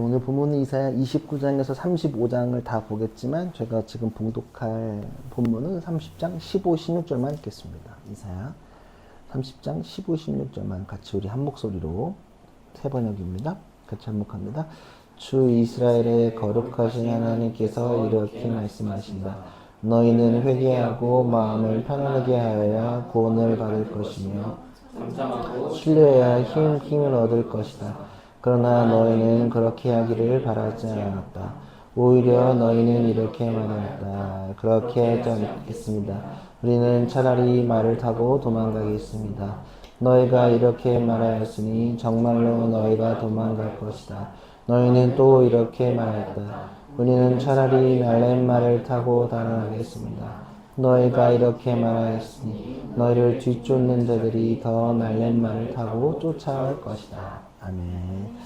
오늘 본문은 이사야 29장에서 35장을 다 보겠지만 제가 지금 봉독할 본문은 30장 15, 16절만 읽겠습니다. 이사야 30장 15, 16절만 같이 우리 한 목소리로 세 번역입니다. 같이 한목합니다. 주 이스라엘의 거룩하신 하나님께서 이렇게 말씀하신다. 너희는 회개하고 마음을 편안하게 하여야 구원을 받을 것이며 신뢰해야 힘을 얻을 것이다. 그러나 너희는 그렇게 하기를 바라지 않았다. 오히려 너희는 이렇게 말했다. 그렇게 하지 않겠습니다. 우리는 차라리 말을 타고 도망가겠습니다. 너희가 이렇게 말하였으니 정말로 너희가 도망갈 것이다. 너희는 또 이렇게 말했다. 우리는 차라리 날랜 말을 타고 달아나겠습니다. 너희가 이렇게 말하였으니 너희를 뒤쫓는 자들이 더 날랜 말을 타고 쫓아올 것이다. 아멘.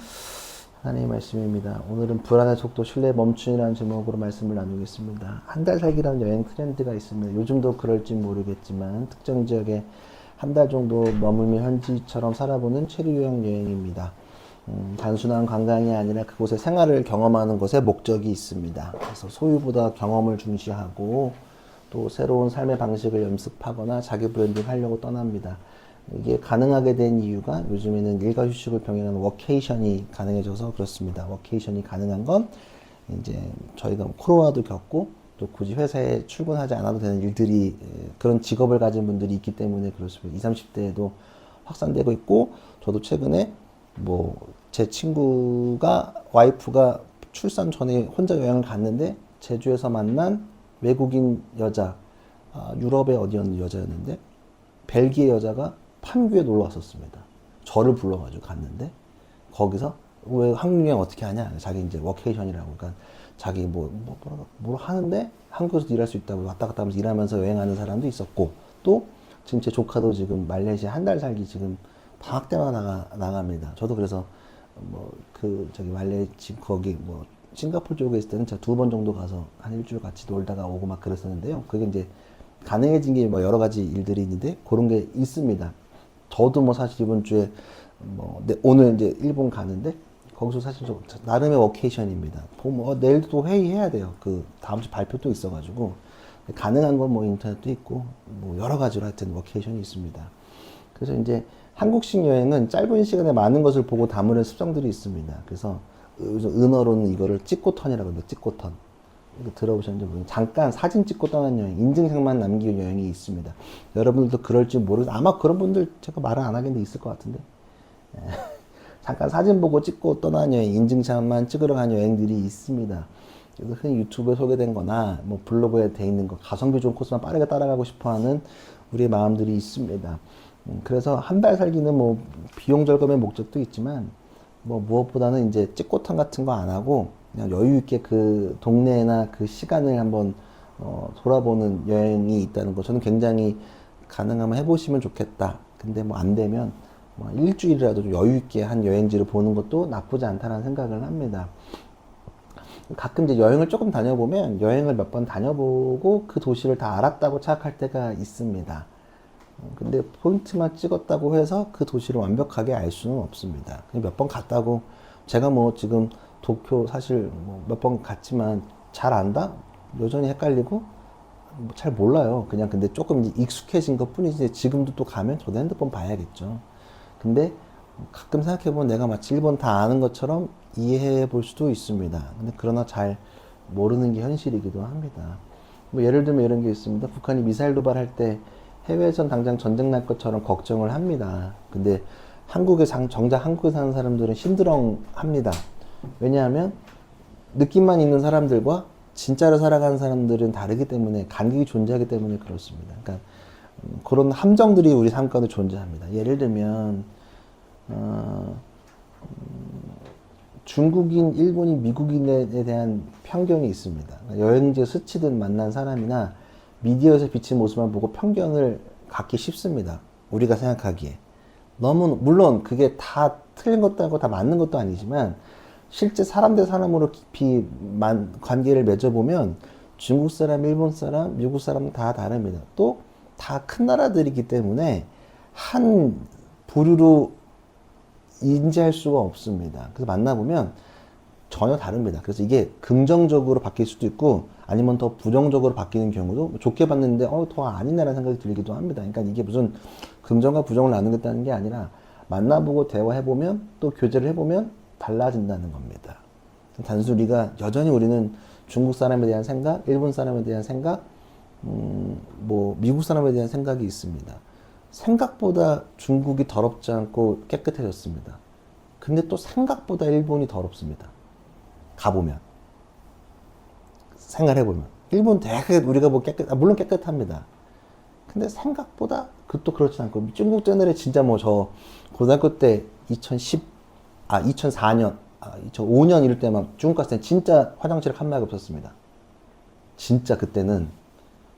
하나님의 말씀입니다. 오늘은 불안의 속도 신뢰 멈춤이라는 제목으로 말씀을 나누겠습니다. 한 달 살기라는 여행 트렌드가 있습니다. 요즘도 그럴지 모르겠지만 특정 지역에 한 달 정도 머물며 현지처럼 살아보는 체류형 여행입니다. 단순한 관광이 아니라 그곳의 생활을 경험하는 것에 목적이 있습니다. 그래서 소유보다 경험을 중시하고 또 새로운 삶의 방식을 연습하거나 자기 브랜딩 하려고 떠납니다. 이게 가능하게 된 이유가 요즘에는 일과 휴식을 병행하는 워케이션이 가능해져서 그렇습니다. 워케이션이 가능한 건 이제 저희가 코로나도 겪고 또 굳이 회사에 출근하지 않아도 되는 일들이 그런 직업을 가진 분들이 있기 때문에 그렇습니다. 20, 30대에도 확산되고 있고 저도 최근에 뭐 제 친구가 와이프가 출산 전에 혼자 여행을 갔는데 제주에서 만난 외국인 여자, 유럽의 어디였는 여자였는데 벨기에 여자가 판교에 놀러 왔었습니다. 저를 불러가지고 갔는데 거기서 왜 한국 여행 어떻게 하냐? 자기 이제 워케이션이라고 그러니까 자기 뭘 하는데 한국에서도 일할 수 있다고 왔다 갔다 하면서 일하면서 여행하는 사람도 있었고 또 지금 제 조카도 지금 말레이시아 한 달 살기 지금 방학 때마다 나갑니다. 저도 그래서 지금 거기 싱가포르 쪽에 있을 때는 제가 2번 정도 가서 한 일주일 같이 놀다가 오고 막 그랬었는데요. 그게 이제 가능해진 게 여러 가지 일들이 있는데 그런 게 있습니다. 저도 사실 이번 주에 오늘 이제 일본 가는데 거기서 사실 좀 나름의 워케이션입니다. 내일도 또 회의해야 돼요. 그 다음 주 발표도 있어가지고 가능한 건 인터넷도 있고 여러 가지로 하여튼 워케이션이 있습니다. 그래서 이제 한국식 여행은 짧은 시간에 많은 것을 보고 담으려는 습성들이 있습니다. 그래서 은어로는 이거를 찍고턴이라고 합니다. 찍고턴. 이거 들어보셨는지 모르겠는데 잠깐 사진 찍고 떠난 여행, 인증샷만 남기는 여행이 있습니다. 여러분들도 그럴지 모르겠는데 아마 그런 분들 제가 말은 안 하겠는데 있을 것 같은데 잠깐 사진 보고 찍고 떠난 여행, 인증샷만 찍으러 간 여행들이 있습니다. 그래서 흔히 유튜브에 소개된 거나 블로그에 돼 있는 거 가성비 좋은 코스만 빠르게 따라가고 싶어하는 우리의 마음들이 있습니다. 그래서 한 달 살기는 비용 절감의 목적도 있지만 무엇보다는 이제 찍고탄 같은 거 안 하고 그냥 여유 있게 그 동네나 그 시간을 한번 돌아보는 여행이 있다는 거 저는 굉장히 가능하면 해보시면 좋겠다. 근데 안 되면 일주일이라도 좀 여유 있게 한 여행지를 보는 것도 나쁘지 않다는 생각을 합니다. 가끔 이제 여행을 조금 다녀보면 여행을 몇 번 다녀보고 그 도시를 다 알았다고 착각할 때가 있습니다. 근데 포인트만 찍었다고 해서 그 도시를 완벽하게 알 수는 없습니다. 몇 번 갔다고 제가 지금 도쿄 사실 몇 번 갔지만 잘 안다? 여전히 헷갈리고 잘 몰라요. 그냥 근데 조금 익숙해진 것 뿐이지 지금도 또 가면 저도 핸드폰 봐야겠죠. 근데 가끔 생각해보면 내가 마치 일본 다 아는 것처럼 이해해 볼 수도 있습니다. 근데 그러나 잘 모르는 게 현실이기도 합니다. 예를 들면 이런 게 있습니다. 북한이 미사일 도발할 때 해외에선 당장 전쟁 날 것처럼 걱정을 합니다. 근데 정작 한국에 사는 사람들은 심드렁 합니다. 왜냐하면 느낌만 있는 사람들과 진짜로 살아가는 사람들은 다르기 때문에 간격이 존재하기 때문에 그렇습니다. 그러니까 그런 함정들이 우리 삶 가운데 존재합니다. 예를 들면 중국인, 일본인, 미국인에 대한 편견이 있습니다. 여행지에 스치듯 만난 사람이나 미디어에서 비친 모습만 보고 편견을 갖기 쉽습니다. 우리가 생각하기에. 물론 그게 다 틀린 것도 아니고 다 맞는 것도 아니지만 실제 사람 대 사람으로 깊이 관계를 맺어보면 중국 사람, 일본 사람, 미국 사람은 다 다릅니다. 또 다 큰 나라들이기 때문에 한 부류로 인지할 수가 없습니다. 그래서 만나보면 전혀 다릅니다. 그래서 이게 긍정적으로 바뀔 수도 있고 아니면 더 부정적으로 바뀌는 경우도 좋게 봤는데 더 아니네라는 생각이 들기도 합니다. 그러니까 이게 무슨 긍정과 부정을 나누겠다는 게 아니라 만나보고 대화해보면 또 교제를 해보면 달라진다는 겁니다. 단순히 여전히 우리는 중국 사람에 대한 생각, 일본 사람에 대한 생각, 뭐 미국 사람에 대한 생각이 있습니다. 생각보다 중국이 더럽지 않고 깨끗해졌습니다. 근데 또 생각보다 일본이 더럽습니다. 가보면 생각해보면 일본 되게 우리가 뭐 물론 깨끗합니다. 근데 생각보다 그것도 그렇지 않고 중국 옛날에 진짜 뭐 저 고등학교 때 2004년 2005년 이럴 때 막 중국 갔을 때 진짜 화장실에 칸막이 없었습니다. 진짜 그때는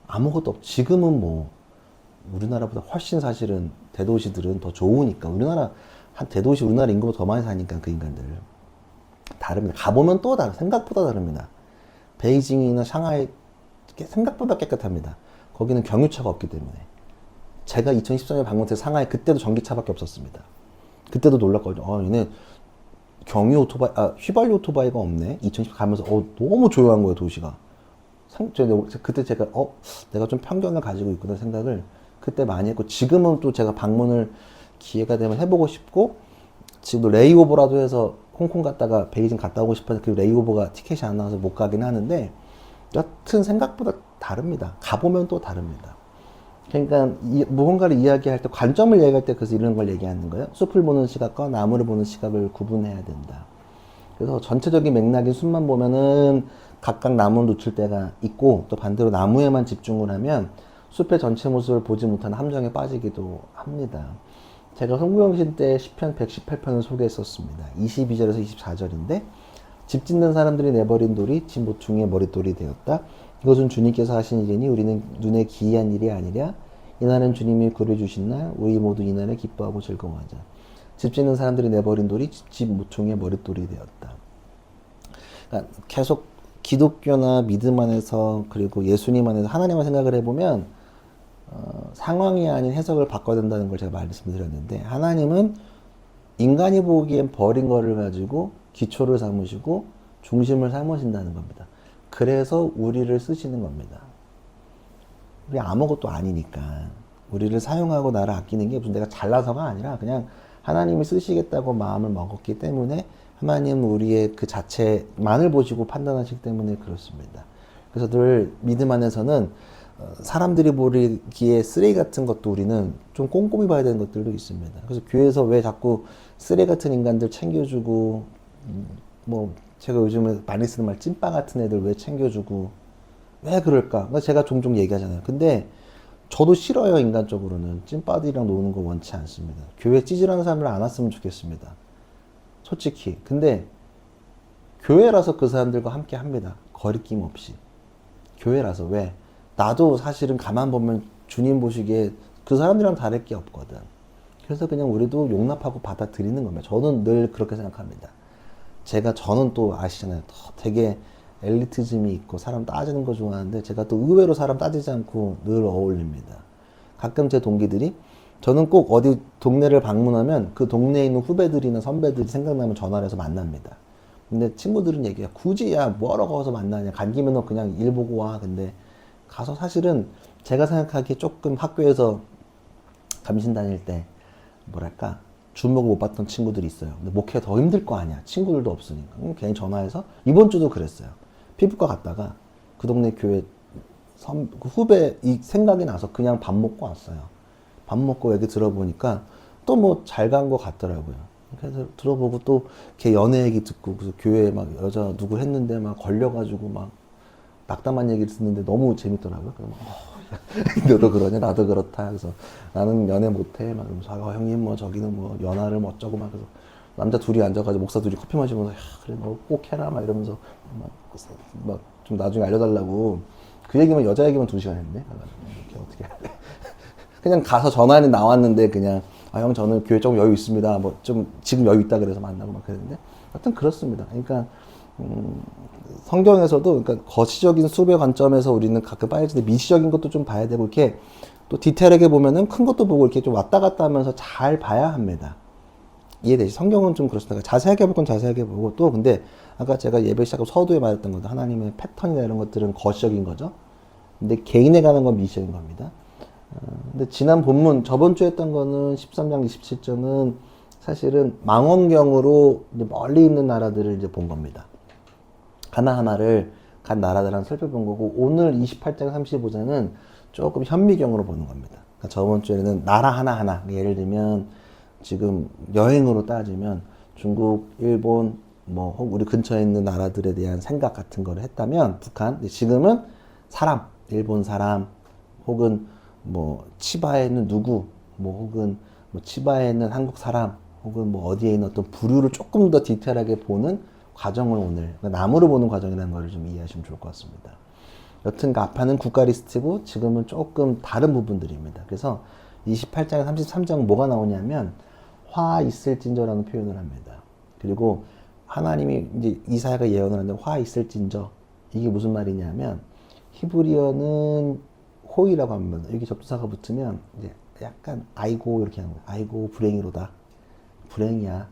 아무것도 없. 지금은 뭐 우리나라보다 훨씬 사실은 대도시들은 더 좋으니까 대도시 우리나라 인구보다 더 많이 사니까 그 인간들 다릅니다. 가보면 또 생각보다 다릅니다. 베이징이나 샹하이 생각보다 깨끗합니다. 거기는 경유차가 없기 때문에. 제가 2014년에 방문해서 상하이 그때도 전기차밖에 없었습니다. 그때도 놀랐거든요. 얘네 휘발유 오토바이가 없네. 2010 가면서 너무 조용한 거예요, 도시가. 그때 제가 내가 좀 편견을 가지고 있구나 생각을 그때 많이 했고, 지금은 또 제가 방문을 기회가 되면 해보고 싶고, 지금도 레이오버라도 해서 홍콩 갔다가 베이징 갔다 오고 싶어서 그 레이오버가 티켓이 안 나와서 못 가긴 하는데, 여튼 생각보다 다릅니다. 가보면 또 다릅니다. 그러니까 무언가를 이야기할 때, 관점을 이야기할 때 그래서 이런 걸 얘기하는 거예요. 숲을 보는 시각과 나무를 보는 시각을 구분해야 된다. 그래서 전체적인 맥락인 숲만 보면은 각각 나무는 놓칠 때가 있고, 또 반대로 나무에만 집중을 하면 숲의 전체 모습을 보지 못하는 함정에 빠지기도 합니다. 제가 성구영신 때 시편 118편을 소개했었습니다. 22절에서 24절인데, 집 짓는 사람들이 내버린 돌이 집 모퉁이의 머릿돌이 되었다. 이것은 주님께서 하신 일이니 우리는 눈에 기이한 일이 아니랴. 이날은 주님이 구해주신 날, 우리 모두 이날에 기뻐하고 즐거워하자. 집 짓는 사람들이 내버린 돌이 집 모퉁이의 머릿돌이 되었다. 그러니까 계속 기독교나 믿음 안에서, 그리고 예수님 안에서 하나님을 생각을 해보면 상황이 아닌 해석을 바꿔야 된다는 걸 제가 말씀드렸는데, 하나님은 인간이 보기엔 버린 거를 가지고 기초를 삼으시고 중심을 삼으신다는 겁니다. 그래서 우리를 쓰시는 겁니다. 우리 아무것도 아니니까 우리를 사용하고 나를 아끼는 게 무슨 내가 잘나서가 아니라 그냥 하나님이 쓰시겠다고 마음을 먹었기 때문에, 하나님은 우리의 그 자체만을 보시고 판단하시기 때문에 그렇습니다. 그래서 늘 믿음 안에서는 사람들이 보기에 쓰레기 같은 것도 우리는 좀 꼼꼼히 봐야 되는 것들도 있습니다. 그래서 교회에서 왜 자꾸 쓰레기 같은 인간들 챙겨주고, 뭐 제가 요즘에 많이 쓰는 말 찐빠 같은 애들 왜 챙겨주고, 왜 그럴까? 제가 종종 얘기하잖아요. 근데 저도 싫어요. 인간적으로는 찐빠들이랑 노는 거 원치 않습니다. 교회 찌질하는 사람들 안 왔으면 좋겠습니다. 솔직히. 근데 교회라서 그 사람들과 함께 합니다. 거리낌 없이. 교회라서. 왜? 나도 사실은 가만 보면 주님 보시기에 그 사람들이랑 다를 게 없거든. 그래서 그냥 우리도 용납하고 받아들이는 겁니다. 저는 늘 그렇게 생각합니다. 저는 또 아시잖아요. 되게 엘리티즘이 있고 사람 따지는 거 좋아하는데, 제가 또 의외로 사람 따지지 않고 늘 어울립니다. 가끔 제 동기들이, 저는 꼭 어디 동네를 방문하면 그 동네에 있는 후배들이나 선배들이 생각나면 전화를 해서 만납니다. 근데 친구들은 얘기해요. 굳이 뭐하러 가서 만나냐. 간 김에 너 그냥 일 보고 와. 근데 가서 사실은 제가 생각하기에 조금 학교에서 감신 다닐 때 뭐랄까 주목을 못 받던 친구들이 있어요. 근데 목회가 더 힘들 거 아니야. 친구들도 없으니까. 괜히 전화해서, 이번 주도 그랬어요. 피부과 갔다가 그 동네 교회 그 후배 이 생각이 나서 그냥 밥 먹고 왔어요. 밥 먹고 얘기 들어보니까 또 뭐 잘 간 거 같더라고요. 그래서 들어보고 또 걔 연애 얘기 듣고, 그래서 교회에 막 여자 누구 했는데 막 걸려가지고 막 낙담한 얘기를 듣는데 너무 재밌더라고요. 그래서 너도 그러냐, 나도 그렇다. 그래서 나는 연애 못해. 막 이러면서, 형님 뭐 저기는 뭐 연하를 뭐 어쩌고 막. 그래서 남자 둘이 앉아가지고 목사 둘이 커피 마시면서, 그래 너 꼭 해라 막 이러면서 막 좀 나중에 알려달라고. 그 얘기만, 여자 얘기만 2시간 했네. 이렇게 어떻게 해야 돼? 그냥 가서 전화는 나왔는데 그냥 형 저는 교회 조금 여유 있습니다. 뭐 좀 지금 여유 있다 그래서 만나고 막 그랬는데, 하여튼 그렇습니다. 그러니까 성경에서도, 그러니까 거시적인 숲의 관점에서 우리는 가끔 빠지는데 미시적인 것도 좀 봐야 되고, 이렇게 또 디테일하게 보면은 큰 것도 보고 이렇게 좀 왔다 갔다 하면서 잘 봐야 합니다. 이해되지? 성경은 좀 그렇습니다. 자세하게 볼 건 자세하게 보고 또 근데 아까 제가 예배 시작하고 서두에 말했던 것도 하나님의 패턴이나 이런 것들은 거시적인 거죠. 근데 개인에 관한 건 미시적인 겁니다. 근데 지난 본문 저번 주에 했던 거는 13장 27절은 사실은 망원경으로 이제 멀리 있는 나라들을 이제 본 겁니다. 하나하나를 간 나라들을 살펴본 거고 오늘 28장 35장은 조금 현미경으로 보는 겁니다. 그러니까 저번 주에는 나라 하나하나 예를 들면 지금 여행으로 따지면 중국, 일본, 뭐 우리 근처에 있는 나라들에 대한 생각 같은 거를 했다면 북한, 지금은 사람, 일본 사람, 혹은 뭐 치바에 있는 누구, 뭐 혹은 뭐 치바에 있는 한국 사람, 혹은 뭐 어디에 있는 어떤 부류를 조금 더 디테일하게 보는 과정을 오늘 그러니까 나무로 보는 과정이라는 걸 좀 이해하시면 좋을 것 같습니다. 여튼 가파는 국가 리스트고 지금은 조금 다른 부분들입니다. 그래서 28장, 33장 뭐가 나오냐면 화 있을진저라는 표현을 합니다. 그리고 하나님이 이제 이사야가 예언을 하는데 화 있을진저 이게 무슨 말이냐면 히브리어는 호이라고 합니다. 여기 접두사가 붙으면 이제 약간 아이고 이렇게 하는 거예요. 아이고 불행이로다. 불행이야.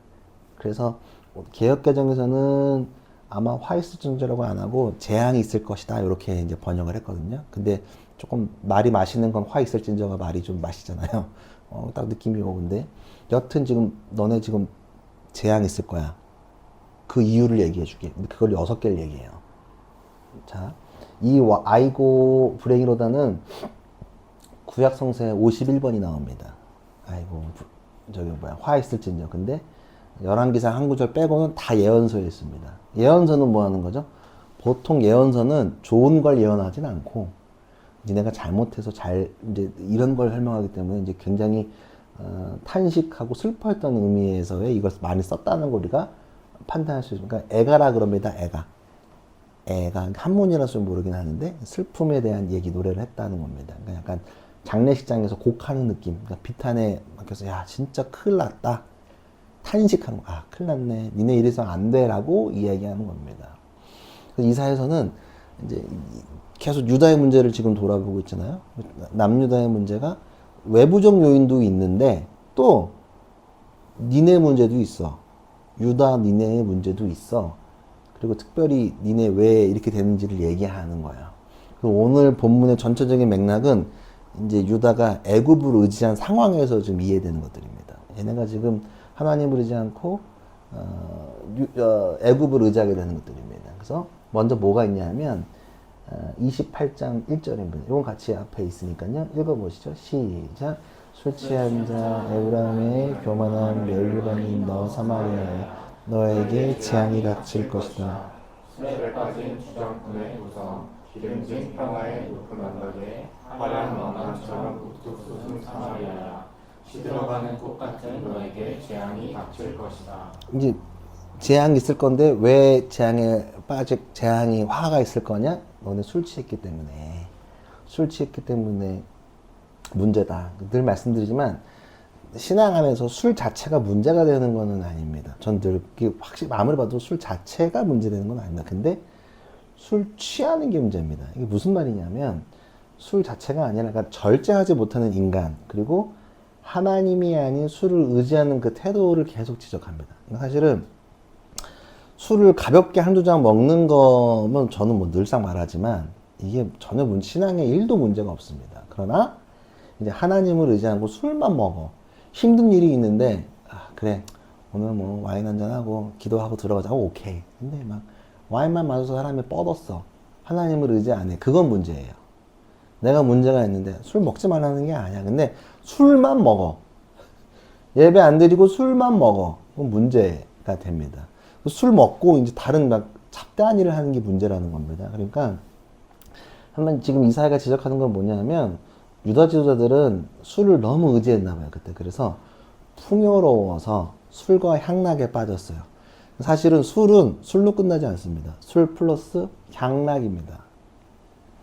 그래서 개역개정에서는 아마 화 있을진저라고 안 하고 재앙이 있을 것이다 이렇게 이제 번역을 했거든요. 근데 조금 말이 마시는 건 화 있을진저가 말이 좀 마시잖아요. 딱 느낌이 오는데 여튼 지금 너네 지금 재앙 있을 거야. 그 이유를 얘기해 줄게. 그걸 6개를 얘기해요. 자, 이 아이고 불행이로다는 구약 성서에 51번이 나옵니다. 아이고 저기 뭐야 화 있을진저. 근데 열왕기상 한 구절 빼고는 다 예언서에 있습니다. 예언서는 뭐 하는 거죠? 보통 예언서는 좋은 걸 예언하진 않고 니네가 잘못해서 이제 이런 걸 설명하기 때문에 이제 굉장히 탄식하고 슬퍼했던 의미에서의 이걸 많이 썼다는 걸 우리가 판단할 수 있습니다. 그러니까 애가라 그럽니다. 애가 한문이라서 모르긴 하는데 슬픔에 대한 얘기 노래를 했다는 겁니다. 그러니까 약간 장례식장에서 곡하는 느낌. 그러니까 비탄에 막혀서 야 진짜 큰일 났다. 탄식하는 거. 아 큰일 났네. 니네 이래서 안 돼라고 이야기하는 겁니다. 그래서 이사에서는 이제 계속 유다의 문제를 지금 돌아보고 있잖아요. 남유다의 문제가 외부적 요인도 있는데 또 니네 문제도 있어. 유다 니네의 문제도 있어. 그리고 특별히 니네 왜 이렇게 되는지를 얘기하는 거예요. 오늘 본문의 전체적인 맥락은 이제 유다가 애굽을 의지한 상황에서 좀 이해되는 것들입니다. 얘네가 지금 하나님을 의지 않고 애굽을 의지하게 되는 것들입니다. 그래서 먼저 뭐가 있냐면 28장 1절입니다. 이건 같이 앞에 있으니까요. 읽어보시죠. 시작. 술 취한 자 에브라임의 교만한 멸류관인 너 사마리아에 너에게 재앙이 닥칠 것이다. 술에 빠진 주정꾼의 우성 기름진 평화의 높은 언덕에 화려한 왕관처럼 우뚝 솟은 사마리아야 시들어가는 꽃 같은 너에게 재앙이 닥칠 것이다. 이제 재앙이 있을 건데 왜 재앙이 화가 있을 거냐? 너네 술 취했기 때문에 문제다. 늘 말씀드리지만 신앙 안에서 술 자체가 문제가 되는 것은 아닙니다. 전 늘 확실히 아무리 봐도 술 자체가 문제되는 건 아닙니다. 근데 술 취하는 게 문제입니다. 이게 무슨 말이냐면 술 자체가 아니라 그러니까 절제하지 못하는 인간 그리고 하나님이 아닌 술을 의지하는 그 태도를 계속 지적합니다. 사실은 술을 가볍게 한두 잔 먹는 거면 저는 뭐 늘상 말하지만 이게 전혀 신앙에 1도 문제가 없습니다. 그러나 이제 하나님을 의지하고 술만 먹어. 힘든 일이 있는데 그래 오늘 뭐 와인 한잔 하고 기도하고 들어가자. 오케이. 근데 막 와인만 마셔서 사람이 뻗었어. 하나님을 의지 안 해. 그건 문제예요. 내가 문제가 있는데 술 먹지 말라는 게 아니야. 근데 술만 먹어. 예배 안 드리고 술만 먹어. 그건 문제가 됩니다. 술 먹고 이제 다른 막 잡다한 일을 하는 게 문제라는 겁니다. 그러니까 한번 지금 이사야가 지적하는 건 뭐냐면 유다 지도자들은 술을 너무 의지했나 봐요. 그때. 그래서 풍요로워서 술과 향락에 빠졌어요. 사실은 술은 술로 끝나지 않습니다. 술 플러스 향락입니다.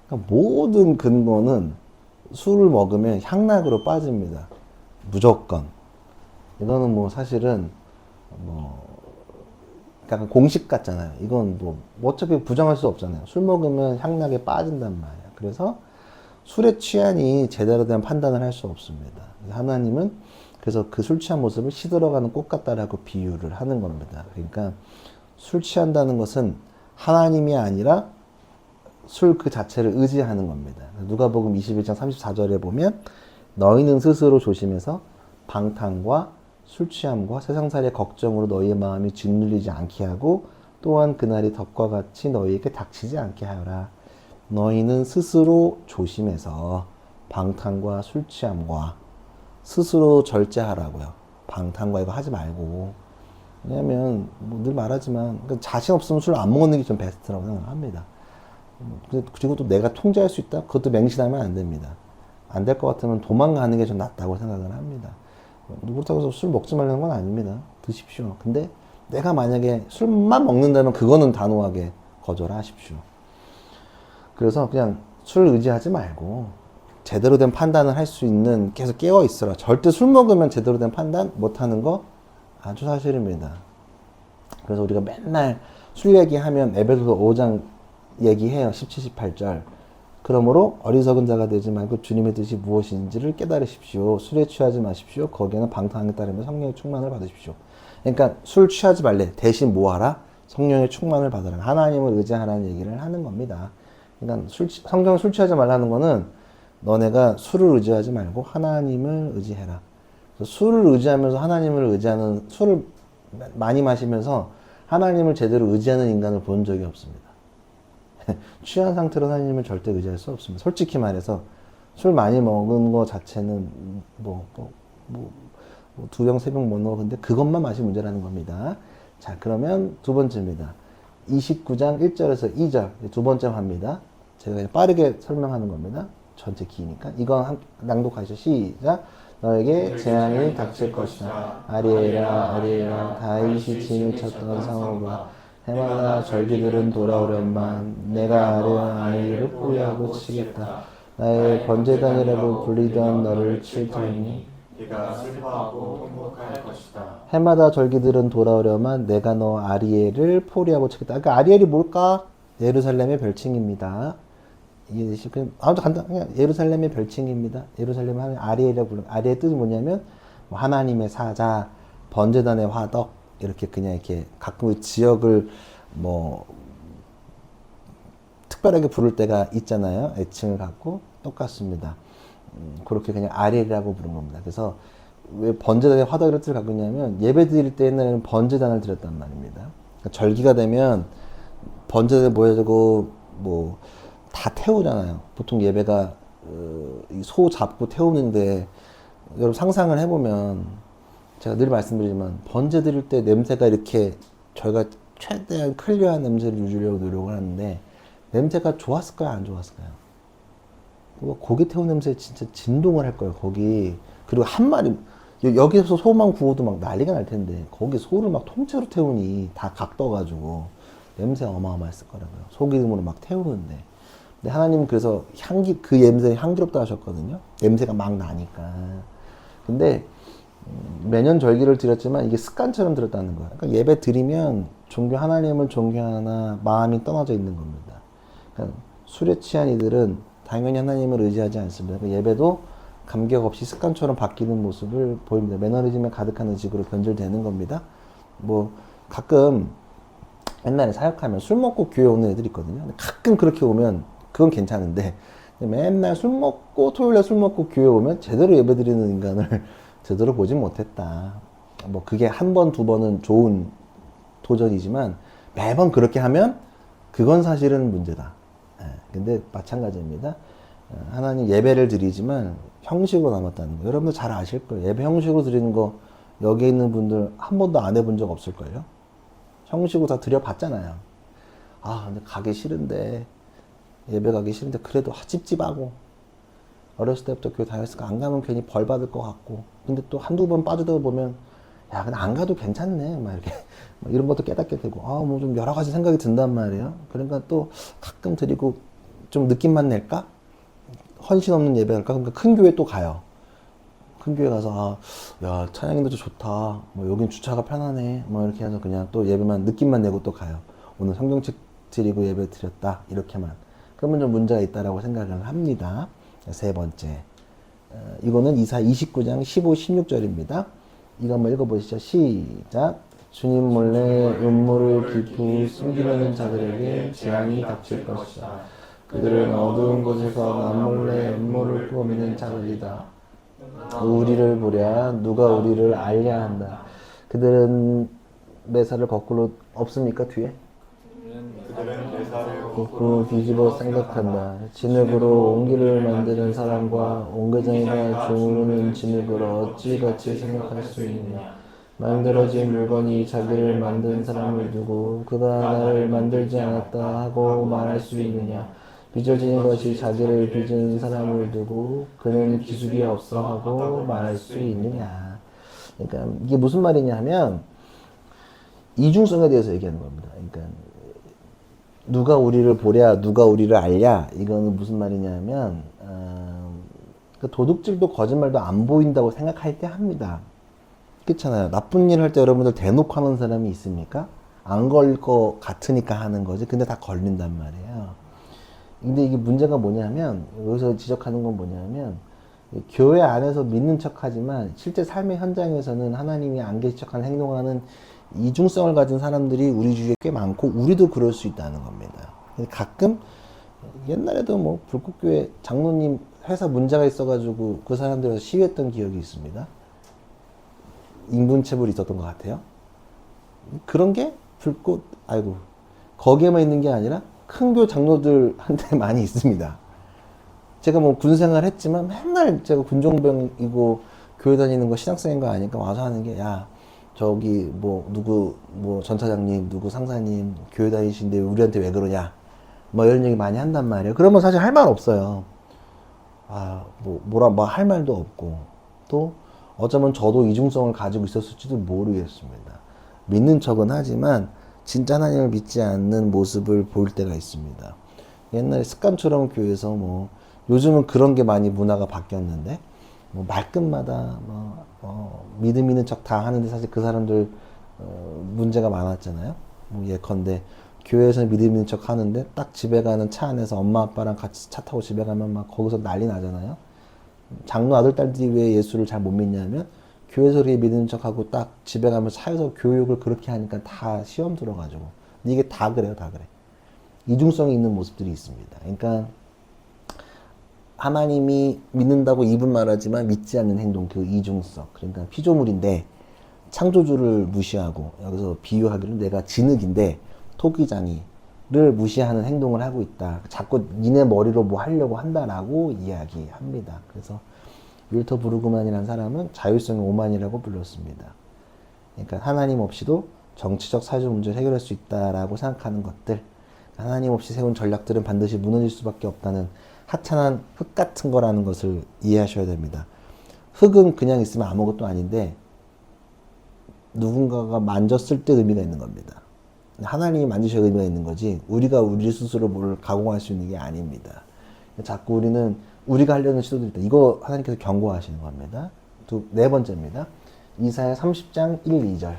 그러니까 모든 근거는 술을 먹으면 향락으로 빠집니다. 무조건. 이거는 뭐 사실은 뭐 약간 공식 같잖아요. 이건 뭐 어차피 부정할 수 없잖아요. 술 먹으면 향락에 빠진단 말이에요. 그래서 술에 취하니 제대로 된 판단을 할 수 없습니다. 하나님은 그래서 그 술 취한 모습을 시들어가는 꽃 같다라고 비유를 하는 겁니다. 그러니까 술 취한다는 것은 하나님이 아니라 술 그 자체를 의지하는 겁니다. 누가복음 21장 34절에 보면 너희는 스스로 조심해서 방탕과 술 취함과 세상살이의 걱정으로 너희의 마음이 짓눌리지 않게 하고 또한 그날이 덕과 같이 너희에게 닥치지 않게 하여라. 너희는 스스로 조심해서 방탕과 술 취함과 스스로 절제하라고요. 방탕과 이거 하지 말고. 왜냐면 늘 말하지만 자신 없으면 술 안 먹는 게 좀 베스트라고 생각합니다. 그리고 또 내가 통제할 수 있다? 그것도 맹신하면 안 됩니다. 안 될 것 같으면 도망가는 게 좀 낫다고 생각을 합니다. 그렇다고 해서 술 먹지 말라는 건 아닙니다. 드십시오. 근데 내가 만약에 술만 먹는다면 그거는 단호하게 거절하십시오. 그래서 그냥 술 의지하지 말고 제대로 된 판단을 할 수 있는 계속 깨어 있어라. 절대 술 먹으면 제대로 된 판단 못하는 거 아주 사실입니다. 그래서 우리가 맨날 술 얘기하면 에베소서 5장 얘기해요. 17, 18절. 그러므로 어리석은 자가 되지 말고 주님의 뜻이 무엇인지를 깨달으십시오. 술에 취하지 마십시오. 거기에는 방탕하게 따르며 성령의 충만을 받으십시오. 그러니까 술 취하지 말래. 대신 뭐 하라? 성령의 충만을 받으라. 하나님을 의지하라는 얘기를 하는 겁니다. 그러니까 성경 술 취하지 말라는 거는 너네가 술을 의지하지 말고 하나님을 의지해라. 술을 의지하면서 하나님을 의지하는, 술을 많이 마시면서 하나님을 제대로 의지하는 인간을 본 적이 없습니다. 취한 상태로 하나님을 절대 의지할 수 없습니다. 솔직히 말해서 술 많이 먹은 거 자체는 두 병, 세 병 못 먹어. 근데 그것만 마시 문제라는 겁니다. 자, 그러면 두 번째입니다. 29장 1절에서 2절. 두 번째 합니다. 제가 그냥 빠르게 설명하는 겁니다. 전체 기니까. 이건 낭독하시죠. 시작. 너에게 재앙이 닥칠 것이다. 아리에라, 아리에라, 다윗이 진을 쳤던 상호가 해마다 절기들은 돌아오련만 내가 아리를 포위하고 치겠다. 나의 번제단이라고 불리던 너를 칠 터이니 네가 슬퍼하고 행복할 것이다. 해마다 절기들은 돌아오려만 내가 너 아리엘을 포리하고 치겠다. 그러니까 아리엘이 뭘까? 예루살렘의 별칭입니다. 이해되시죠? 아무튼 간단, 그냥 예루살렘의 별칭입니다. 예루살렘 하는 아리엘이라고 불러. 아리엘의 뜻이 뭐냐면 하나님의 사자, 번제단의 화덕 이렇게 그냥 이렇게 가끔 지역을 특별하게 부를 때가 있잖아요. 애칭을 갖고 똑같습니다. 그렇게 그냥 아리엘이라고 부른 겁니다. 그래서 왜 번제단의 화덕이라는 뜻을 갖고 있냐면 예배 드릴 때 옛날에는 번제단을 드렸단 말입니다. 그러니까 절기가 되면 번제단에 모여지고 다 태우잖아요. 보통 예배가 소 잡고 태우는데 여러분 상상을 해보면 제가 늘 말씀드리지만 번제 드릴 때 냄새가 이렇게 저희가 최대한 클리어한 냄새를 유지하려고 노력을 하는데 냄새가 좋았을까요? 안 좋았을까요? 고기 태운 냄새 진짜 진동을 할 거예요. 거기. 그리고 한 마리 여기서 소만 구워도 막 난리가 날 텐데 거기 소를 막 통째로 태우니 다 각 떠가지고 냄새 어마어마했을 거라고요. 소기름으로 막 태우는데. 근데 하나님은 그래서 그 냄새 향기롭다 하셨거든요. 냄새가 막 나니까. 근데 매년 절기를 드렸지만 이게 습관처럼 드렸다는 거예요. 그러니까 예배 드리면 하나님을 존경하나 마음이 떠나져 있는 겁니다. 그러니까 술에 취한 이들은 당연히 하나님을 의지하지 않습니다. 그러니까 예배도 감격 없이 습관처럼 바뀌는 모습을 보입니다. 매너리즘에 가득한 의식으로 변질되는 겁니다. 가끔 옛날에 사역하면 술 먹고 교회 오는 애들 있거든요. 가끔 그렇게 오면 그건 괜찮은데 맨날 술 먹고 토요일에 술 먹고 교회 오면 제대로 예배 드리는 인간을 제대로 보진 못했다. 그게 한 번, 두 번은 좋은 도전이지만 매번 그렇게 하면 그건 사실은 문제다. 근데 마찬가지입니다. 하나님 예배를 드리지만 형식으로 남았다는 거. 여러분들 잘 아실 거예요. 예배 형식으로 드리는 거 여기 있는 분들 한 번도 안 해본 적 없을걸요? 형식으로 다 드려봤잖아요. 근데 가기 싫은데 예배 가기 싫은데 그래도 찝찝하고 어렸을 때부터 교회 다녔으니까 안 가면 괜히 벌 받을 것 같고 근데 또 한두 번 빠져들어 보면 야 근데 안 가도 괜찮네 막 이렇게 이런 것도 깨닫게 되고 좀 여러 가지 생각이 든단 말이에요. 그러니까 또 가끔 드리고 좀 느낌만 낼까? 헌신 없는 예배 할까? 그러니까 큰 교회 또 가요. 큰 교회 가서 야 찬양인도 좋다. 여긴 주차가 편하네. 이렇게 해서 그냥 또 예배만 느낌만 내고 또 가요. 오늘 성경책 드리고 예배 드렸다 이렇게만. 그러면 좀 문제가 있다라고 생각을 합니다. 세 번째. 이거는 이사 29장 15, 16절입니다. 이거 한번 읽어보시죠. 시작. 주님 몰래 음모를 깊이 숨기려는 자들에게 재앙이 닥칠 것이다. 그들은 어두운 곳에서 남몰래 음모를 꾸미는 자들이다. 우리를 보랴 누가 우리를 알려 한다. 그들은 매사를 거꾸로 없습니까 뒤에? 그들은 대사를 거꾸로 뒤집어 생각한다. 진흙으로 옹기를 만드는 사람과 옹개장이가 주무르는 진흙을 어찌 같이 생각할 수 있느냐. 만들어진 물건이 자기를 만든 사람을 두고 그가 나를 만들지 않았다 하고 말할 수 있느냐. 빚어진 것이 자기를 빚은 사람을 두고 그는 기술이 없어 하고 말할 수 있느냐. 그러니까 이게 무슨 말이냐 하면 이중성에 대해서 얘기하는 겁니다. 그러니까 누가 우리를 보랴 누가 우리를 알랴 이거는 무슨 말이냐면 그 도둑질도 거짓말도 안 보인다고 생각할 때 합니다. 그렇잖아요. 나쁜 일 할 때 여러분들 대놓고 하는 사람이 있습니까? 안 걸릴 것 같으니까 하는 거지. 근데 다 걸린단 말이에요. 근데 이게 문제가 뭐냐면 여기서 지적하는 건 뭐냐면 교회 안에서 믿는 척하지만 실제 삶의 현장에서는 하나님이 안 계신 척하는 행동하는 이중성을 가진 사람들이 우리 주위에 꽤 많고 우리도 그럴 수 있다는 겁니다. 가끔 옛날에도 뭐 불꽃교회 장로님 회사 문제가 있어가지고 그 사람들에서 시위했던 기억이 있습니다. 인분체불이 있었던 것 같아요. 그런 게 불꽃 거기에만 있는 게 아니라 큰 교 장로들한테 많이 있습니다. 제가 뭐 군생활 했지만 맨날 제가 군종병이고 교회 다니는 거 신학생인 거 아니까 와서 하는 게 야 저기 뭐 누구 뭐 전차장님 누구 상사님 교회 다니신데 우리한테 왜 그러냐 뭐 이런 얘기 많이 한단 말이에요. 그러면 사실 할 말 없어요. 뭐라 할 말도 없고 또 어쩌면 저도 이중성을 가지고 있었을지도 모르겠습니다. 믿는 척은 하지만 진짜 하나님을 믿지 않는 모습을 볼 때가 있습니다. 옛날에 습관처럼 교회에서 뭐 요즘은 그런 게 많이 문화가 바뀌었는데 뭐 말끝마다 믿음 있는 척 다 하는데 사실 그 사람들 문제가 많았잖아요. 뭐 예컨대 교회에서 믿음 있는 척 하는데 딱 집에 가는 차 안에서 엄마 아빠랑 같이 차 타고 집에 가면 막 거기서 난리 나잖아요. 장로 아들 딸들이 왜 예수를 잘 못 믿냐면 교회에서 그렇게 믿는 척하고 딱 집에 가면 차에서 교육을 그렇게 하니까 다 시험 들어가지고. 근데 이게 다 그래요, 다 그래. 이중성이 있는 모습들이 있습니다. 그러니까 하나님이 믿는다고 입은 말하지만 믿지 않는 행동, 그 이중성. 그러니까 피조물인데 창조주를 무시하고 여기서 비유하기로 내가 진흙인데 토기장이를 무시하는 행동을 하고 있다. 자꾸 니네 머리로 뭐 하려고 한다라고 이야기합니다. 그래서 윌터 브루그만이라는 사람은 자율성의 오만이라고 불렀습니다. 그러니까 하나님 없이도 정치적 사회적 문제를 해결할 수 있다라고 생각하는 것들, 하나님 없이 세운 전략들은 반드시 무너질 수밖에 없다는 하찮은 흙 같은 거라는 것을 이해하셔야 됩니다. 흙은 그냥 있으면 아무것도 아닌데 누군가가 만졌을 때 의미가 있는 겁니다. 하나님이 만지셔야 의미가 있는 거지 우리가 우리 스스로 뭘 가공할 수 있는 게 아닙니다. 자꾸 우리는 우리가 하려는 시도들이 있다. 이거 하나님께서 경고하시는 겁니다. 네 번째입니다. 이사야 30장 1, 2절.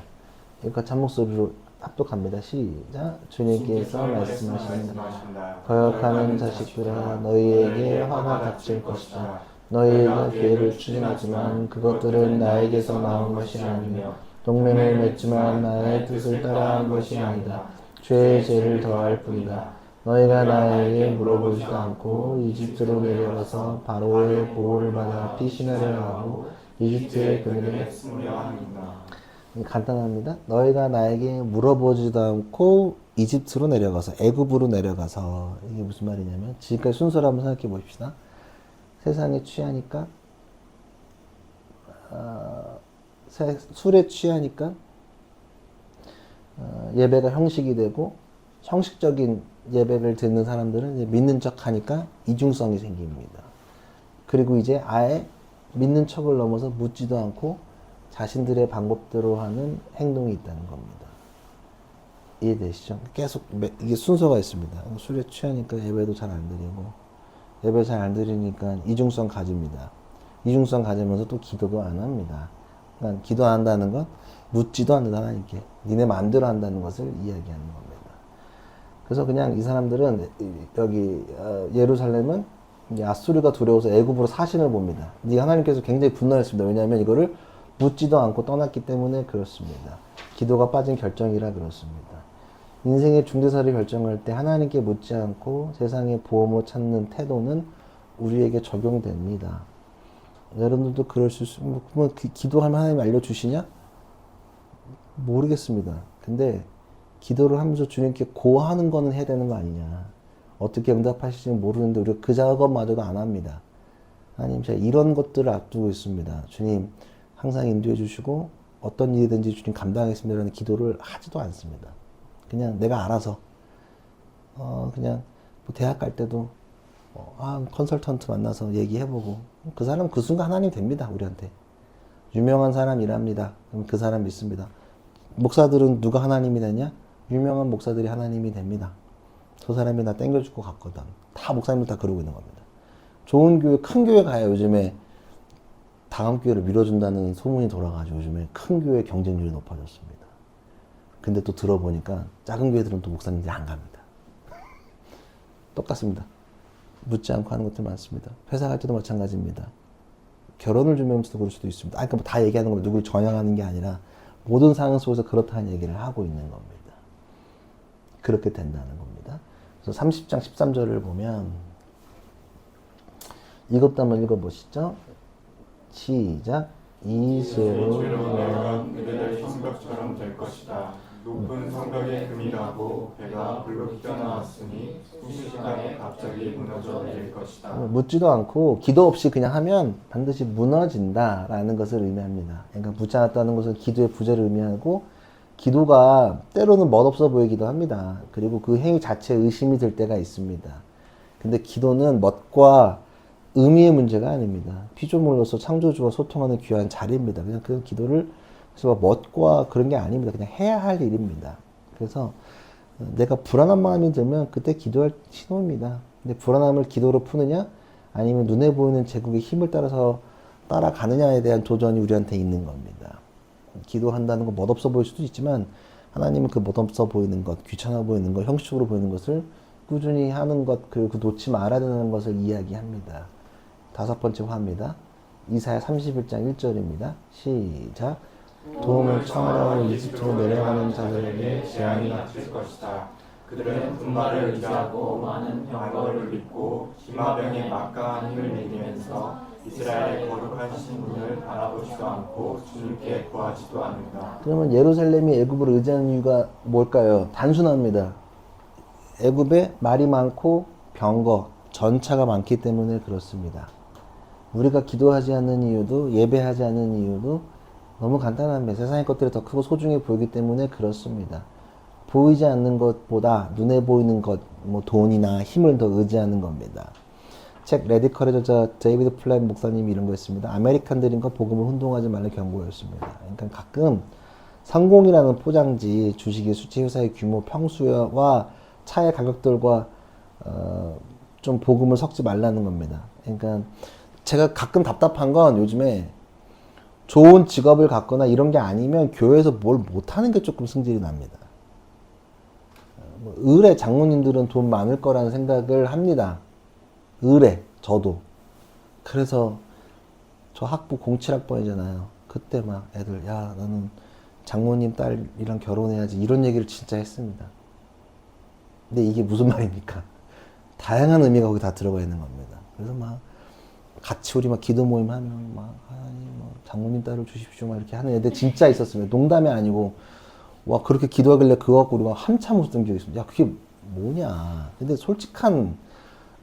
이거 잠목소리로 합독합니다. 시작. 주님께서 말씀하신다. 거역하는 자식들아 너희에게 화가 닥칠 것이다. 너희가 계획을 추진하지만 그것들은 나에게서 나온 것이 아니며 동맹을 맺지만 나의 뜻을 따라한 것이 아니다. 죄에 죄를 더할 뿐이다. 너희가 나에게 물어보지도 않고 이집트로 내려가서 바로의 보호를 받아 피신하려 하고 이집트의 그늘에 숨으려 합니다. 간단합니다. 너희가 나에게 물어보지도 않고 이집트로 내려가서 애굽으로 내려가서 이게 무슨 말이냐면 지금까지 순서를 한번 생각해 봅시다. 세상에 취하니까 술에 취하니까 예배가 형식이 되고 형식적인 예배를 듣는 사람들은 이제 믿는 척 하니까 이중성이 생깁니다. 그리고 이제 아예 믿는 척을 넘어서 묻지도 않고 자신들의 방법대로 하는 행동이 있다는 겁니다. 이해되시죠? 계속 이게 순서가 있습니다. 술에 취하니까 예배도 잘 안 드리고 예배 잘 안 드리니까 이중성 가집니다. 이중성 가지면서 또 기도도 안 합니다. 그러니까 기도 안 한다는 건 묻지도 않는다 하나님께 니네 마음대로 한다는 것을 이야기하는 겁니다. 그래서 그냥 이 사람들은 여기 예루살렘은 이제 아수르가 두려워서 애굽으로 사신을 봅니다. 근데 하나님께서 굉장히 분노했습니다. 왜냐하면 이거를 묻지도 않고 떠났기 때문에 그렇습니다. 기도가 빠진 결정이라 그렇습니다. 인생의 중대사를 결정할 때 하나님께 묻지 않고 세상의 보험을 찾는 태도는 우리에게 적용됩니다. 여러분들도 그럴 수 있으면 기도하면 하나님 알려주시냐? 모르겠습니다. 근데 기도를 하면서 주님께 고하는 거는 해야 되는 거 아니냐. 어떻게 응답하실지 모르는데 우리가 그 작업마저도 안 합니다. 하나님, 제가 이런 것들을 앞두고 있습니다. 주님 항상 인도해 주시고 어떤 일이든지 주님 감당하겠습니다라는 기도를 하지도 않습니다. 그냥 내가 알아서 그냥 뭐 대학 갈 때도 컨설턴트 만나서 얘기해보고 그 사람 그 순간 하나님 됩니다. 우리한테 유명한 사람이랍니다. 그럼 그 사람 믿습니다. 목사들은 누가 하나님이 되냐? 유명한 목사들이 하나님이 됩니다. 저 사람이 나 땡겨줄 것 같거든. 다 목사님들 다 그러고 있는 겁니다. 좋은 교회, 큰 교회 가야 요즘에 다음 교회를 밀어준다는 소문이 돌아가지고 요즘에 큰 교회 경쟁률이 높아졌습니다. 근데 또 들어보니까 작은 교회들은 또 목사님들이 안 갑니다. 똑같습니다. 묻지 않고 하는 것들 많습니다. 회사 갈 때도 마찬가지입니다. 결혼을 준비하면서도 그럴 수도 있습니다. 그러니까 뭐 다 얘기하는 건 누구를 전향하는 게 아니라 모든 상황 속에서 그렇다는 얘기를 하고 있는 겁니다. 그렇게 된다는 겁니다. 그래서 30장 13절을 보면 이것도 한번 읽어보시죠. 시작. 이세로 내가 그들의 성벽처럼 될 것이다. 높은 성벽에 금이 가고 배가 불로 튀어나왔으니 순식간에 갑자기 무너져 내릴 것이다. 묻지도 않고 기도 없이 그냥 하면 반드시 무너진다라는 것을 의미합니다. 그러니까 묻지 않았다는 것은 기도의 부재를 의미하고 기도가 때로는 멋없어 보이기도 합니다. 그리고 그 행위 자체에 의심이 들 때가 있습니다. 근데 기도는 멋과 의미의 문제가 아닙니다. 피조물로서 창조주와 소통하는 귀한 자리입니다. 그냥 그 기도를 그래서 멋과 그런 게 아닙니다. 그냥 해야 할 일입니다. 그래서 내가 불안한 마음이 들면 그때 기도할 신호입니다. 근데 불안함을 기도로 푸느냐 아니면 눈에 보이는 제국의 힘을 따라서 따라가느냐에 대한 도전이 우리한테 있는 겁니다. 기도한다는 건 멋없어 보일 수도 있지만 하나님은 그 멋없어 보이는 것, 귀찮아 보이는 것, 형식적으로 보이는 것을 꾸준히 하는 것, 그리고 놓지 말아야 되는 것을 이야기합니다. 5번째 화입니다. 이사야 31장 1절입니다. 시작. 도움을 청하려고 이집트로 내려가는 자들에게 재앙이 닥칠 것이다. 그들은 분말을 의지하고 많은 병거를 입고 기마병의 막강한 힘을 믿으면서 이스라엘의 거룩한 신분을 바라보지도 않고 주님께 구하지도 않는다. 그러면 예루살렘이 애굽을 의지하는 이유가 뭘까요? 단순합니다. 애굽에 말이 많고 병거, 전차가 많기 때문에 그렇습니다. 우리가 기도하지 않는 이유도 예배하지 않는 이유도 너무 간단합니다. 세상의 것들이 더 크고 소중해 보이기 때문에 그렇습니다. 보이지 않는 것보다 눈에 보이는 것, 뭐 돈이나 힘을 더 의지하는 겁니다. 책 레디컬의 저자 데이비드 플랫 목사님이 이런 거 했습니다. 아메리칸들인가 복음을 혼동하지 말라 경고였습니다. 그러니까 가끔 성공이라는 포장지, 주식의 수치, 회사의 규모, 평수와 차의 가격들과 좀 복음을 섞지 말라는 겁니다. 그러니까 제가 가끔 답답한 건 요즘에 좋은 직업을 갖거나 이런 게 아니면 교회에서 뭘 못하는 게 조금 승질이 납니다. 의뢰 장로님들은 돈 많을 거라는 생각을 합니다. 의뢰, 저도. 그래서 저 학부 07학번이잖아요. 그때 막 애들, 야, 나는 장모님 딸이랑 결혼해야지. 이런 얘기를 진짜 했습니다. 근데 이게 무슨 말입니까? 다양한 의미가 거기 다 들어가 있는 겁니다. 그래서 막 같이 우리 막 기도 모임 하면 막 하나님 뭐 장모님 딸을 주십시오 막 이렇게 하는 애들 진짜 있었습니다. 농담이 아니고 와 그렇게 기도하길래 그거 갖고 우리가 한참 웃었던 기억이 있습니다. 야 그게 뭐냐. 근데 솔직한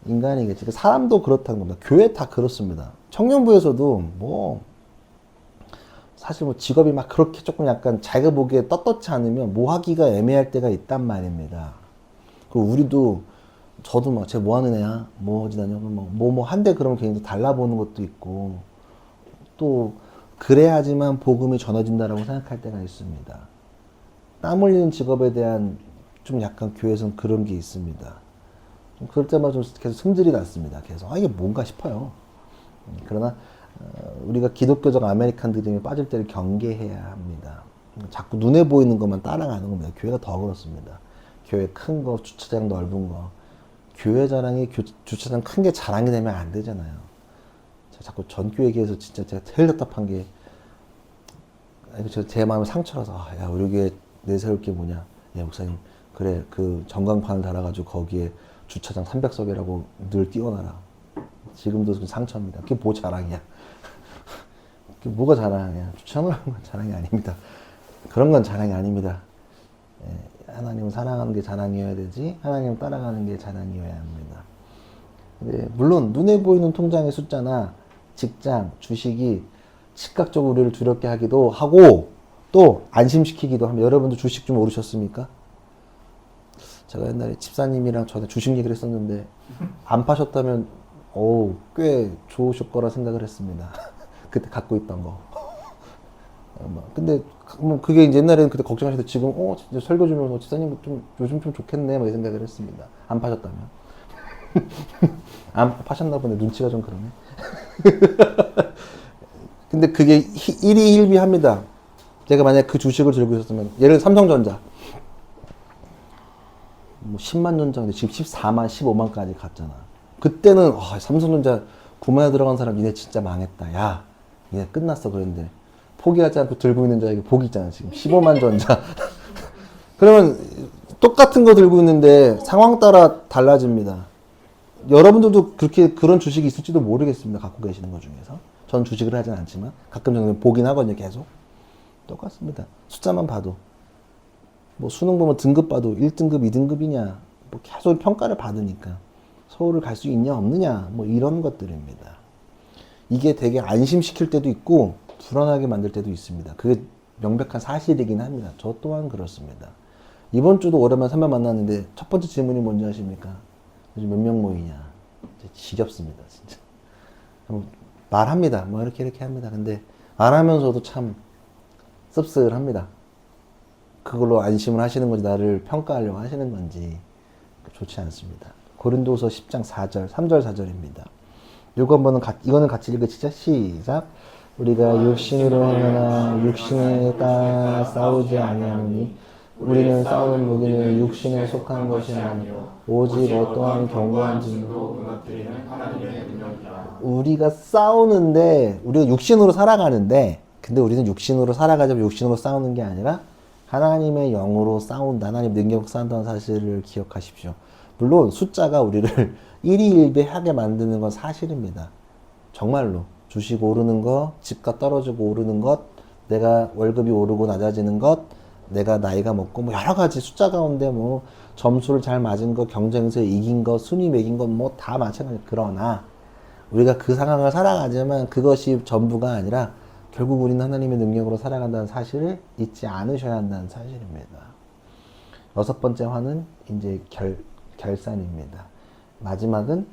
인간이겠지. 사람도 그렇다는 겁니다. 교회 다 그렇습니다. 청년부에서도 뭐 사실 뭐 직업이 막 그렇게 조금 약간 자기가 보기에 떳떳지 않으면 뭐 하기가 애매할 때가 있단 말입니다. 그리고 우리도 저도 막, 쟤 뭐 하는 애야? 뭐 하지 다녀? 뭐 한대 그러면 괜히 달라보는 것도 있고, 또, 그래야지만 복음이 전해진다라고 생각할 때가 있습니다. 땀 흘리는 직업에 대한 좀 약간 교회에서는 그런 게 있습니다. 좀 그럴 때마다 좀 계속 승질이 났습니다. 계속. 이게 뭔가 싶어요. 그러나, 우리가 기독교적 아메리칸들이 빠질 때를 경계해야 합니다. 자꾸 눈에 보이는 것만 따라가는 겁니다. 교회가 더 그렇습니다. 교회 큰 거, 주차장 넓은 거. 교회 자랑이 주차장 큰 게 자랑이 되면 안 되잖아요. 제가 자꾸 전교 얘기해서 진짜 제가 제일 답답한 게 제 마음에 상처라서 야 우리 교회 내세울 게 뭐냐. 야 목사님 그래 그 전광판을 달아가지고 거기에 주차장 300석이라고 늘 띄워놔라. 지금도 그 상처입니다. 그게 뭐 자랑이야. 그게 뭐가 자랑이야. 주차장을 하는 건 자랑이 아닙니다. 그런 건 자랑이 아닙니다. 예, 하나님을 사랑하는 게 자랑이어야 되지 하나님을 따라가는 게 자랑이어야 합니다. 근데 물론 눈에 보이는 통장의 숫자나 직장, 주식이 즉각적으로 우리를 두렵게 하기도 하고 또 안심시키기도 합니다. 여러분도 주식 좀 오르셨습니까? 제가 옛날에 집사님이랑 저한테 주식 얘기를 했었는데 안 파셨다면 꽤 좋으실 거라 생각을 했습니다. 그때 갖고 있던 거. 근데 그게 이제 옛날에는 그때 걱정하셨는데 지금 진짜 설교 주면 집사님 좀 요즘 좀 좋겠네 뭐 이 생각을 했습니다. 안 파셨다면. 안 파셨나 보네. 눈치가 좀 그러네. 근데 그게 일희일비합니다. 제가 만약 그 주식을 들고 있었으면 예를 들어 삼성전자 뭐 10만 전자인데 지금 14만 15만까지 갔잖아. 그때는 삼성전자 9만에 들어간 사람 니네 진짜 망했다. 야 니네 끝났어. 그랬는데 포기하지 않고 들고 있는 자에게 복이 있잖아. 지금 15만 전자. 그러면 똑같은 거 들고 있는데 상황 따라 달라집니다. 여러분들도 그렇게 그런 주식이 있을지도 모르겠습니다. 갖고 계시는 것 중에서. 전 주식을 하진 않지만 가끔 저는 보긴 하거든요. 계속. 똑같습니다. 숫자만 봐도. 뭐 수능 보면 등급 봐도 1등급, 2등급이냐. 뭐 계속 평가를 받으니까. 서울을 갈 수 있냐 없느냐. 뭐 이런 것들입니다. 이게 되게 안심시킬 때도 있고 불안하게 만들 때도 있습니다. 그게 명백한 사실이긴 합니다. 저 또한 그렇습니다. 이번 주도 오랜만에 3명 만났는데 첫 번째 질문이 뭔지 아십니까? 요즘 몇 명 모이냐. 지겹습니다. 진짜. 말합니다. 뭐 이렇게 합니다. 근데 말하면서도 참 씁쓸합니다. 그걸로 안심을 하시는 건지 나를 평가하려고 하시는 건지 좋지 않습니다. 고린도서 10장 4절, 3절 4절입니다. 이거는 같이 읽으시죠. 시작. 우리가 육신으로 행하나 육신에 따라 싸우지 아니하노니 우리는 싸우는 무기는 육신에 속한 것이 아니요 오직 어떠한 견고한 진도 무너뜨리는 하나님의 능력이라. 우리가 싸우는데 우리가 육신으로 살아가는데 근데 우리는 육신으로 살아가자면 육신으로 싸우는 게 아니라 하나님의 영으로 싸운다. 하나님 능력으로 싸운다는 사실을 기억하십시오. 물론 숫자가 우리를 일희일비하게 만드는 건 사실입니다. 정말로 주식 오르는 거, 집값 떨어지고 오르는 것, 내가 월급이 오르고 낮아지는 것, 내가 나이가 먹고 뭐 여러 가지 숫자 가운데 뭐 점수를 잘 맞은 거, 경쟁에서 이긴 거, 순위 매긴 건 뭐 다 마찬가지. 그러나 우리가 그 상황을 살아가지만 그것이 전부가 아니라 결국 우리는 하나님의 능력으로 살아간다는 사실을 잊지 않으셔야 한다는 사실입니다. 6번째 화는 이제 결산입니다. 마지막은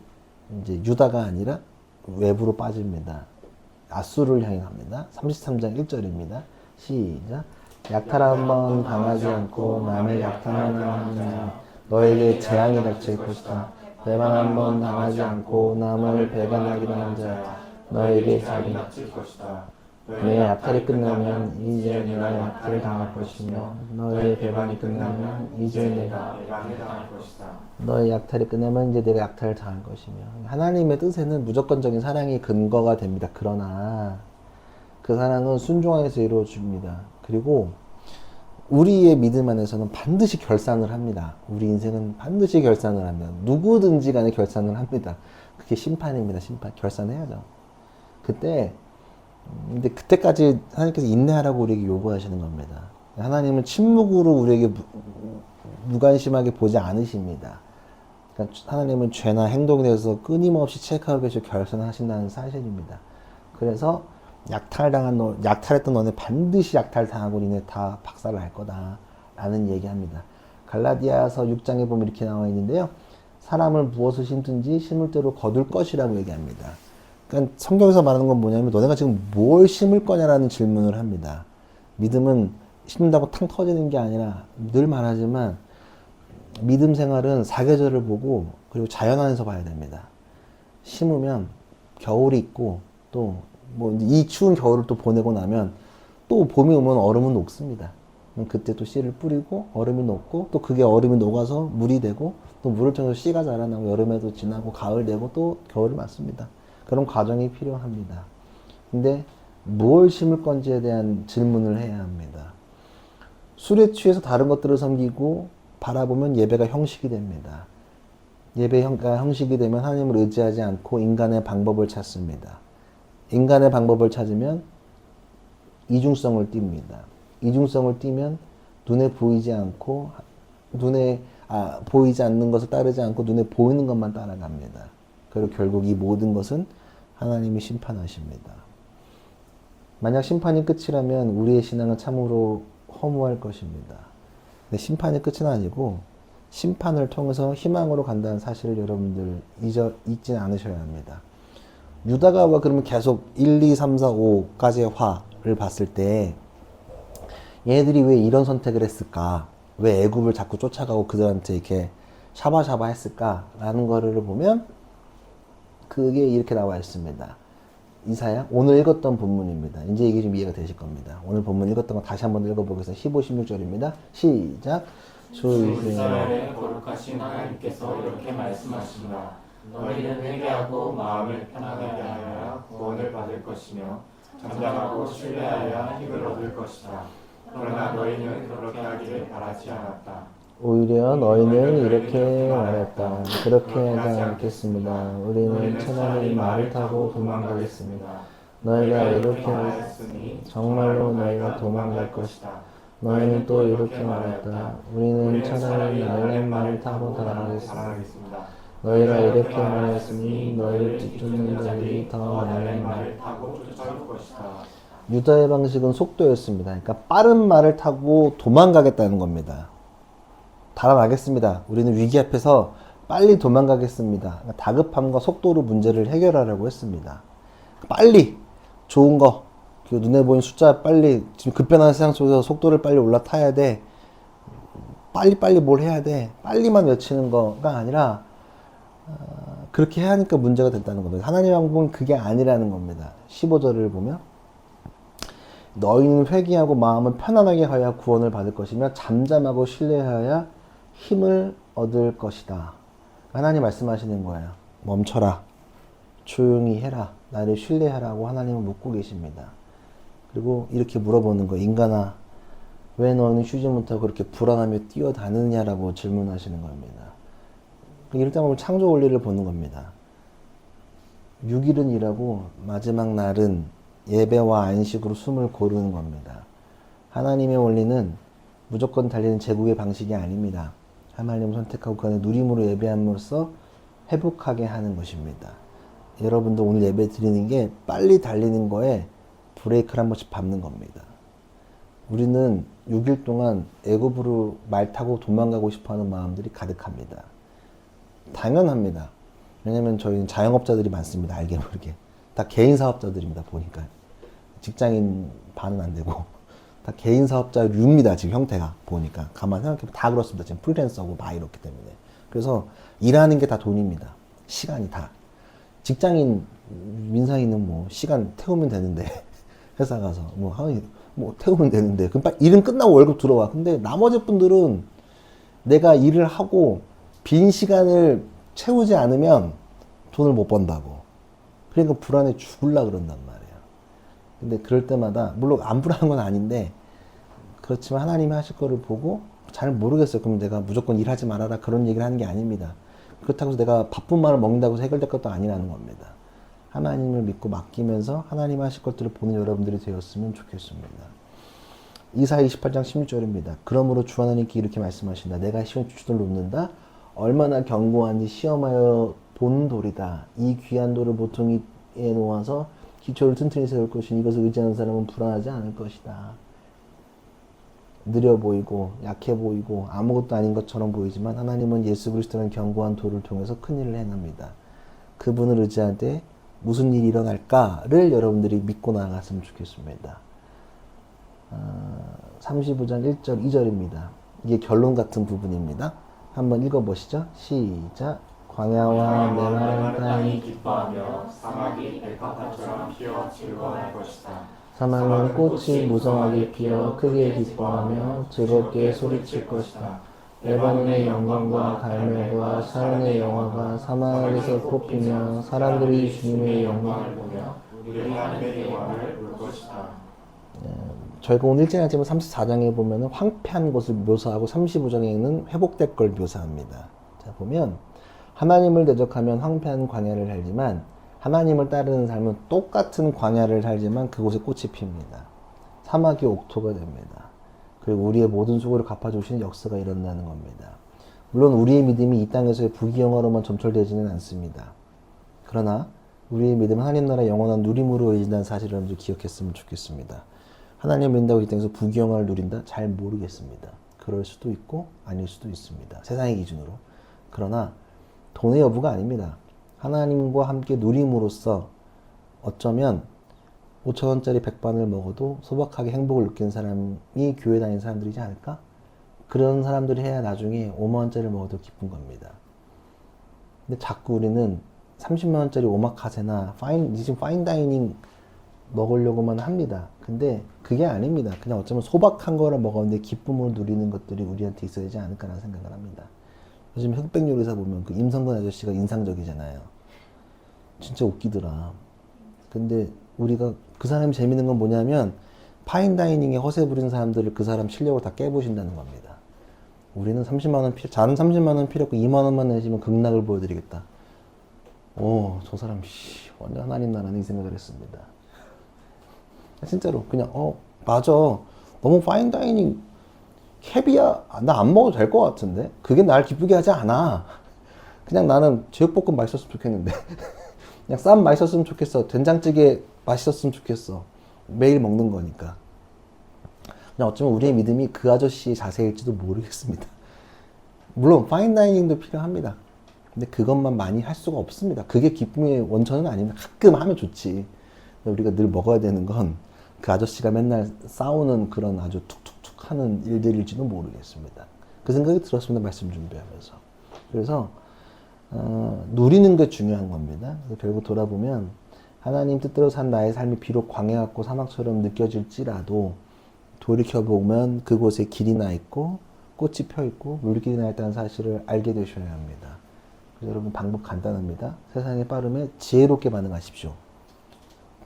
이제 유다가 아니라 외부로 빠집니다. 아수를 향해 갑니다. 33장 1절입니다. 시작. 약탈 한번 당하지 않고 남의 약탈하는 자 너에게 재앙이 닥칠 것이다. 배반 한번 당하지 않고 남을 배반하기로 한 자 너에게 재앙이 닥칠 것이다. 너의 약탈이 끝나면 이제 내가 약탈을 당할 것이며 너의 배반이 끝나면 이제 내가 배반을 당할 것이다. 너의 약탈이 끝나면 이제 내가 약탈을 당할 것이며 하나님의 뜻에는 무조건적인 사랑이 근거가 됩니다. 그러나 그 사랑은 순종하에서 이루어집니다. 그리고 우리의 믿음 안에서는 반드시 결산을 합니다. 우리 인생은 반드시 결산을 합니다. 누구든지 간에 결산을 합니다. 그게 심판입니다. 심판. 결산해야죠. 근데 그때까지 하나님께서 인내하라고 우리에게 요구하시는 겁니다. 하나님은 침묵으로 우리에게 무관심하게 보지 않으십니다. 그러니까 하나님은 죄나 행동에 대해서 끊임없이 체크하고 계시고 결산하신다는 사실입니다. 그래서 약탈했던 너네 반드시 약탈당하고 니네 다 박살날 거다 라는 얘기합니다. 갈라디아서 6장에 보면 이렇게 나와 있는데요. 사람을 무엇을 심든지 심을 대로 거둘 것이라고 얘기합니다. 그러니까 성경에서 말하는 건 뭐냐면 너네가 지금 뭘 심을 거냐라는 질문을 합니다. 믿음은 심는다고 탕 터지는 게 아니라 늘 말하지만 믿음 생활은 사계절을 보고 그리고 자연 안에서 봐야 됩니다. 심으면 겨울이 있고 또 뭐 이 추운 겨울을 또 보내고 나면 또 봄이 오면 얼음은 녹습니다. 그때 또 씨를 뿌리고 얼음이 녹고 또 그게 얼음이 녹아서 물이 되고 또 물을 통해서 씨가 자라나고 여름에도 지나고 가을 되고 또 겨울을 맞습니다. 그런 과정이 필요합니다. 근데 무엇을 심을 건지에 대한 질문을 해야 합니다. 술에 취해서 다른 것들을 섬기고 바라보면 예배가 형식이 됩니다. 예배가 형식이 되면 하나님을 의지하지 않고 인간의 방법을 찾습니다. 인간의 방법을 찾으면 이중성을 띱니다. 이중성을 띠면 눈에 보이지 않고 보이지 않는 것을 따르지 않고 눈에 보이는 것만 따라갑니다. 그리고 결국 이 모든 것은 하나님이 심판하십니다. 만약 심판이 끝이라면 우리의 신앙은 참으로 허무할 것입니다. 근데 심판이 끝은 아니고 심판을 통해서 희망으로 간다는 사실을 여러분들 잊지 않으셔야 합니다. 유다가 와 그러면 계속 1, 2, 3, 4, 5까지의 화를 봤을 때 얘들이 왜 이런 선택을 했을까? 왜 애굽을 자꾸 쫓아가고 그들한테 이렇게 샤바샤바 했을까라는 거를 보면 그게 이렇게 나와 있습니다. 이사야 오늘 읽었던 본문입니다. 이제 이게 좀 이해가 되실 겁니다. 오늘 본문 읽었던 거 다시 한번 읽어보겠습니다. 15, 16절입니다. 시작. 주 이스라엘의 거룩하신 하나님께서 이렇게 말씀하신다. 너희는 회개하고 마음을 편하게 하여야 구원을 받을 것이며 잠잠하고 신뢰하여야 힘을 얻을 것이다. 그러나 너희는 그렇게 하기를 바라지 않았다. 오히려 너희는 이렇게 말했다. 그렇게 하지 않겠습니다. 우리는 천하의 말을 타고 도망가겠습니다. 너희가 이렇게 말했으니 정말로 너희가 도망갈 것이다. 너희는 또 이렇게 말했다. 우리는 차라리 날랜 말을 타고 달아나겠습니다. 너희가 이렇게 말했으니 너희를 뒤쫓는 자들이 더 날랜 말을 타고 쫓아올 것이다. 유다의 방식은 속도였습니다. 그러니까 빠른 말을 타고 도망가겠다는 겁니다. 달아나겠습니다. 우리는 위기 앞에서 빨리 도망가겠습니다. 그러니까 다급함과 속도로 문제를 해결하려고 했습니다. 빨리 좋은 거 눈에 보이는 숫자 빨리 지금 급변하는 세상 속에서 속도를 빨리 올라타야 돼. 빨리 뭘 해야 돼. 빨리만 외치는 거가 아니라 그렇게 해야 하니까 문제가 됐다는 겁니다. 하나님의 방법은 그게 아니라는 겁니다. 15절을 보면 너희는 회개하고 마음을 편안하게 하여 구원을 받을 것이며 잠잠하고 신뢰하여 힘을 얻을 것이다. 하나님 말씀하시는 거예요. 멈춰라. 조용히 해라. 나를 신뢰하라고 하나님은 묻고 계십니다. 그리고 이렇게 물어보는 거예요. 인간아, 왜 너는 쉬지 못하고 그렇게 불안하며 뛰어다니냐라고 질문하시는 겁니다. 이럴 때 보면 창조 원리를 보는 겁니다. 6일은 일하고 마지막 날은 예배와 안식으로 숨을 고르는 겁니다. 하나님의 원리는 무조건 달리는 제국의 방식이 아닙니다. 하나님을 선택하고 그 안에 누림으로 예배함으로써 회복하게 하는 것입니다. 여러분도 오늘 예배 드리는 게 빨리 달리는 거에 브레이크를 한 번씩 밟는 겁니다. 우리는 6일 동안 애굽으로 말 타고 도망가고 싶어하는 마음들이 가득합니다. 당연합니다. 왜냐면 저희는 자영업자들이 많습니다. 알게 모르게. 다 개인 사업자들입니다. 보니까. 직장인 반은 안 되고 다 개인 사업자류입니다. 지금 형태가 보니까. 가만 생각해보면 다 그렇습니다. 지금 프리랜서고 막 이렇기 때문에. 그래서 일하는 게 다 돈입니다. 시간이 다. 직장인 민사인은 뭐 시간 태우면 되는데 회사 가서 뭐 태우면 되는데 그럼 일은 끝나고 월급 들어와. 근데 나머지 분들은 내가 일을 하고 빈 시간을 채우지 않으면 돈을 못 번다고. 그러니까 불안해 죽을라 그런단 말이에요. 근데 그럴 때마다 물론 안 불안한 건 아닌데 그렇지만 하나님이 하실 거를 보고 잘 모르겠어요. 그럼 내가 무조건 일하지 말아라 그런 얘기를 하는 게 아닙니다. 그렇다고 해서 내가 바쁜 말을 먹는다고 해서 해결될 것도 아니라는 겁니다. 하나님을 믿고 맡기면서 하나님 하실 것들을 보는 여러분들이 되었으면 좋겠습니다. 이사야 28장 16절입니다. 그러므로 주 하나님께 이렇게 말씀하신다. 내가 시온 주들을 놓는다. 얼마나 견고한지 시험하여 보는 돌이다. 이 귀한 돌을 보통에 놓아서 기초를 튼튼히 세울 것이니 이것을 의지하는 사람은 불안하지 않을 것이다. 느려 보이고 약해 보이고 아무것도 아닌 것처럼 보이지만 하나님은 예수 그리스도라는 견고한 돌을 통해서 큰일을 해냅니다. 그분을 의지할 때 무슨 일이 일어날까를 여러분들이 믿고 나아갔으면 좋겠습니다. 35장 1절 2절입니다. 이게 결론 같은 부분입니다. 한번 읽어보시죠. 시작. 광야와 메마른 땅이 기뻐하며 사막이 백합화처럼 피어 즐거워할 것이다. 사막은 꽃이 무성하게 피어 크게 기뻐하며 즐겁게 소리칠 것이다. 레바논의 영광과 갈멜과 샤론의 영화가 사마리아에서 뽑히며 사람들이 주님의 영광을 보며 우리 하나님의 영광을 볼 것이다. 저희가 오늘 일진하지만 34장에 보면 황폐한 곳을 묘사하고 35장에는 회복될 걸 묘사합니다. 자, 보면 하나님을 대적하면 황폐한 광야를 살지만 하나님을 따르는 삶은 똑같은 광야를 살지만 그곳에 꽃이 핍니다. 사막이 옥토가 됩니다. 그리고 우리의 모든 수고를 갚아주시는 역사가 일어나는 겁니다. 물론 우리의 믿음이 이 땅에서의 부귀영화로만 점철되지는 않습니다. 그러나 우리의 믿음은 하나님 나라 영원한 누림으로 이어진다는 사실을 먼저 기억했으면 좋겠습니다. 하나님을 믿는다고 이 땅에서 부귀영화를 누린다? 잘 모르겠습니다. 그럴 수도 있고 아닐 수도 있습니다. 세상의 기준으로. 그러나 돈의 여부가 아닙니다. 하나님과 함께 누림으로써 어쩌면 5,000원짜리 백반을 먹어도 소박하게 행복을 느끼는 사람이 교회 다니는 사람들이지 않을까? 그런 사람들이 해야 나중에 5만원짜리를 먹어도 기쁜 겁니다. 근데 자꾸 우리는 30만원짜리 오마카세나 지금 파인다이닝 먹으려고만 합니다. 근데 그게 아닙니다. 그냥 어쩌면 소박한 거를 먹었는데 기쁨을 누리는 것들이 우리한테 있어야 되지 않을까라는 생각을 합니다. 요즘 흑백 요리사 보면 그 임성근 아저씨가 인상적이잖아요. 진짜 웃기더라. 근데 우리가 그 사람이 재밌는 건 뭐냐면 파인다이닝에 허세 부리는 사람들을 그 사람 실력을 다 깨부신다는 겁니다. 우리는 30만원 자는 30만원 필요 없고 2만원만 내시면 극락을 보여드리겠다. 저 사람 완전 하나님 나라는 이 생각을 했습니다. 진짜로 그냥 맞아. 너무 파인다이닝 캐비아 나 안 먹어도 될 것 같은데 그게 날 기쁘게 하지 않아. 그냥 나는 제육볶음 맛있었으면 좋겠는데 그냥 쌈 맛있었으면 좋겠어. 된장찌개 맛있었으면 좋겠어. 매일 먹는 거니까. 그냥 어쩌면 우리의 믿음이 그 아저씨의 자세일지도 모르겠습니다. 물론 파인다이닝도 필요합니다. 근데 그것만 많이 할 수가 없습니다. 그게 기쁨의 원천은 아닙니다. 가끔 하면 좋지. 우리가 늘 먹어야 되는 건 그 아저씨가 맨날 싸우는 그런 아주 툭툭툭 하는 일들일지도 모르겠습니다. 그 생각이 들었습니다. 말씀 준비하면서. 그래서 누리는 게 중요한 겁니다. 결국 돌아보면 하나님 뜻대로 산 나의 삶이 비록 광야 같고 사막처럼 느껴질지라도 돌이켜보면 그곳에 길이 나 있고 꽃이 펴 있고 물길이 나 있다는 사실을 알게 되셔야 합니다. 그래서 여러분 방법 간단합니다. 세상의 빠름에 지혜롭게 반응하십시오.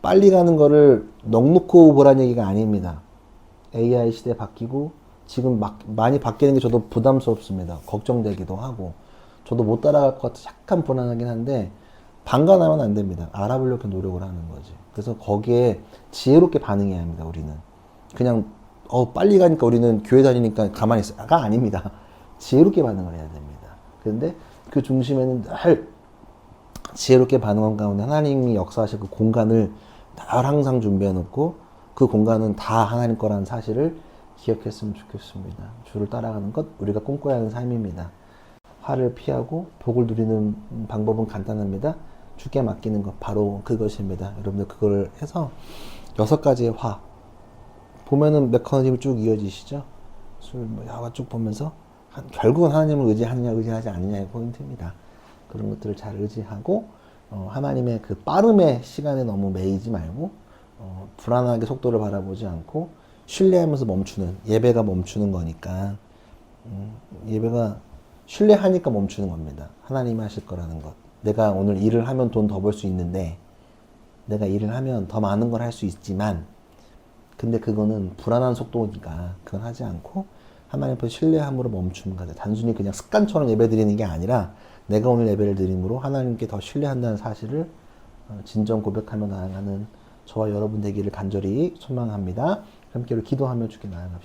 빨리 가는 거를 넉놓고 보라는 얘기가 아닙니다. AI 시대 바뀌고 지금 많이 바뀌는 게 저도 부담스럽습니다. 걱정되기도 하고 저도 못 따라갈 것 같아 약간 불안하긴 한데 방관하면 안 됩니다. 알아보려고 노력을 하는 거지. 그래서 거기에 지혜롭게 반응해야 합니다. 우리는 그냥 빨리 가니까 우리는 교회 다니니까 가만히 있어가 아닙니다. 지혜롭게 반응을 해야 됩니다. 그런데 그 중심에는 늘 지혜롭게 반응한 가운데 하나님이 역사하실 그 공간을 늘 항상 준비해 놓고 그 공간은 다 하나님 거라는 사실을 기억했으면 좋겠습니다. 주를 따라가는 것 우리가 꿈꿔야 하는 삶입니다. 화를 피하고 복을 누리는 방법은 간단합니다. 주께 맡기는 것 바로 그것입니다. 여러분들 그걸 해서 6가지의 화 보면은 메커니즘이 쭉 이어지시죠. 야가 쭉 보면서 결국은 하나님을 의지하느냐 의지하지 않느냐의 포인트입니다. 그런 것들을 잘 의지하고 하나님의 그 빠름의 시간에 너무 매이지 말고 불안하게 속도를 바라보지 않고 신뢰하면서 멈추는 예배가 멈추는 거니까 예배가 신뢰하니까 멈추는 겁니다. 하나님이 하실 거라는 것. 내가 오늘 일을 하면 돈 더 벌 수 있는데 내가 일을 하면 더 많은 걸 할 수 있지만 근데 그거는 불안한 속도니까 그건 하지 않고 하나님 앞에 신뢰함으로 멈추는 거죠. 단순히 그냥 습관처럼 예배 드리는 게 아니라 내가 오늘 예배를 드림으로 하나님께 더 신뢰한다는 사실을 진정 고백하며 나아가는 저와 여러분 되기를 간절히 소망합니다. 함께 기도하며 주께 나아갑시다.